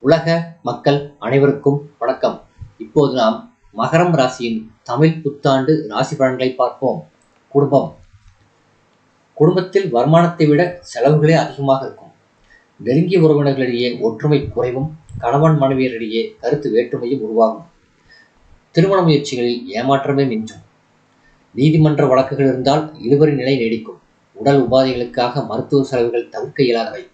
உலக மக்கள் அனைவருக்கும் வணக்கம். இப்போது நாம் மகரம் ராசியின் தமிழ் புத்தாண்டு ராசி பலன்களை பார்ப்போம். குடும்பத்தில் வருமானத்தை விட செலவுகளே அதிகமாக இருக்கும். நெருங்கிய உறவினர்களிடையே ஒற்றுமை குறைவும், கணவன் மனைவியரிடையே கருத்து வேற்றுமையும் உருவாகும். திருமண முயற்சிகளில் ஏமாற்றமே மிஞ்சும். நீதிமன்ற வழக்குகள் இருந்தால் இழுபறி நிலை நீடிக்கும். உடல் உபாதைகளுக்காக மருத்துவ செலவுகள் தவிர்க்க இயலாதவை.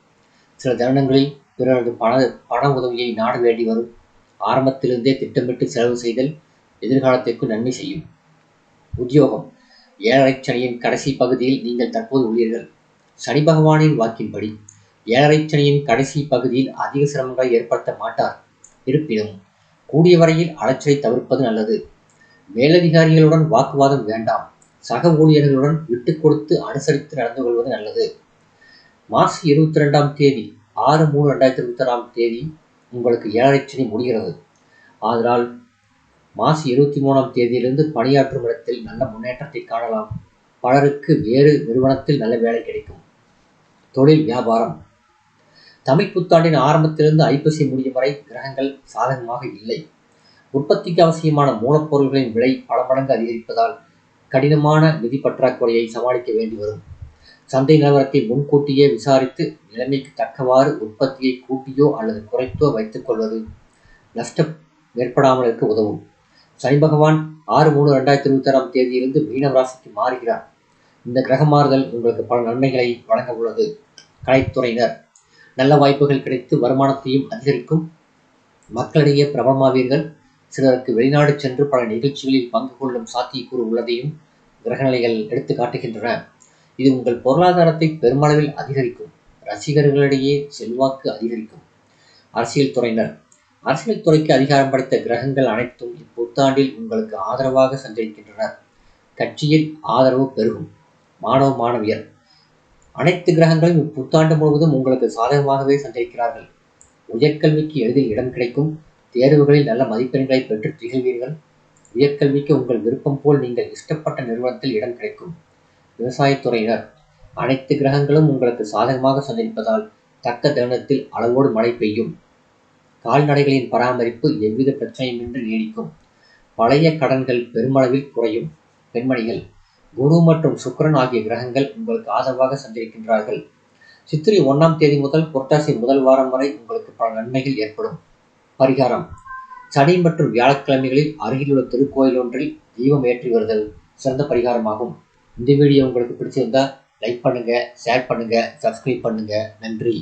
சில தருணங்களில் பிறரது பண உதவியை நாட வேண்டி வரும். ஆரம்பத்திலிருந்தே திட்டமிட்டு செலவு செய்தல் எதிர்காலத்திற்கு நன்மை செய்யும். உத்தியோகம். 7.5 சனியின் கடைசி பகுதியில் நீங்கள் தற்போது உள்ளீர்கள். சனி பகவானின் வாக்கின்படி 7.5 சனியின் கடைசி பகுதியில் அதிக சிரமங்களை ஏற்படுத்த மாட்டார். இருப்பினும் கூடிய வரையில் அலைச்சலை தவிர்ப்பது நல்லது. மேலதிகாரிகளுடன் வாக்குவாதம் வேண்டாம். சக ஊழியர்களுடன் விட்டுக் கொடுத்து அனுசரித்து நடந்து கொள்வது நல்லது. மார்ச் 22ஆம் தேதி 6/3/2026 உங்களுக்கு 7.5 சனி முடிகிறது. ஆதலால் மார்ச் 23ஆம் தேதியிலிருந்து பணியாற்றும் இடத்தில் நல்ல முன்னேற்றத்தை காணலாம். பலருக்கு வேறு நிறுவனத்தில் நல்ல வேலை கிடைக்கும். தொழில் வியாபாரம். தமிழ் புத்தாண்டின் ஆரம்பத்திலிருந்து ஐப்பசி முடியும் வரை கிரகங்கள் சாதகமாக இல்லை. உற்பத்திக்கு அவசியமான மூலப்பொருள்களின் விலை பல மடங்கு அதிகரிப்பதால் கடினமான நிதி பற்றாக்குறையை சமாளிக்க வேண்டி வரும். சந்தை நிலவரத்தை முன்கூட்டியே விசாரித்து நிலைமைக்கு தக்கவாறு உற்பத்தியை கூட்டியோ அல்லது குறைத்தோ வைத்துக் கொள்வது நஷ்டம் ஏற்படாமல் இருக்க உதவும். சனி பகவான் 6/3/2026ஆம் தேதியிலிருந்து மீனம் ராசிக்கு மாறுகிறார். இந்த கிரக மாறுதல் உங்களுக்கு பல நன்மைகளை வழங்க உள்ளது. கலைத்துறையினர். நல்ல வாய்ப்புகள் கிடைத்து வருமானத்தையும் அதிகரிக்கும். மக்களிடையே பிரபலமாவீர்கள். சிலருக்கு வெளிநாடு சென்று பல நிகழ்ச்சிகளில் பங்கு கொள்ளும் சாத்தியக்கூறு உள்ளதையும் கிரகநிலைகள் எடுத்து காட்டுகின்றன. இது உங்கள் பொருளாதாரத்தை பெருமளவில் அதிகரிக்கும். ரசிகர்களிடையே செல்வாக்கு அதிகரிக்கும். அரசியல் துறையினர். அரசியல் துறைக்கு அதிகாரம் படைத்த கிரகங்கள் அனைத்தும் இப்புத்தாண்டில் உங்களுக்கு ஆதரவாக சஞ்சரிக்கின்றனர். கட்சியில் ஆதரவு பெருகும். மாணவ மாணவியர். அனைத்து கிரகங்களும் இப்புத்தாண்டு முழுவதும் உங்களுக்கு சாதகமாகவே சஞ்சரிக்கிறார்கள். உயர்கல்விக்கு எளிதில் இடம் கிடைக்கும். தேர்வுகளில் நல்ல மதிப்பெண்களை பெற்று திகழ்வீர்கள். உயர்கல்விக்கு உங்கள் விருப்பம் போல் நீங்கள் இஷ்டப்பட்ட நிறுவனத்தில் இடம் கிடைக்கும். விவசாயத்துறையினர். அனைத்து கிரகங்களும் உங்களுக்கு சாதகமாக சஞ்சரிப்பதால் தக்க தருணத்தில் அளவோடு மழை பெய்யும். கால்நடைகளின் பராமரிப்பு எவ்வித பிரச்சனையுமின்றி நீடிக்கும். பழைய கடன்கள் பெருமளவில் குறையும். பெண்மணிகள். குரு மற்றும் சுக்கிரன் ஆகிய கிரகங்கள் உங்களுக்கு ஆதரவாக சஞ்சரிக்கின்றார்கள். சித்திரை 1ஆம் தேதி முதல் புரட்டாசி முதல் வாரம் வரை உங்களுக்கு பல நன்மைகள் ஏற்படும். பரிகாரம். சனி மற்றும் வியாழக்கிழமைகளில் அருகிலுள்ள திருக்கோயில் ஒன்றில் தீபம் ஏற்றி வருதல் சிறந்த பரிகாரமாகும். இந்த வீடியோ உங்களுக்கு பிடிச்சிருந்தா லைக் பண்ணுங்க, ஷேர் பண்ணுங்க, சப்ஸ்கிரைப் பண்ணுங்க. நன்றி.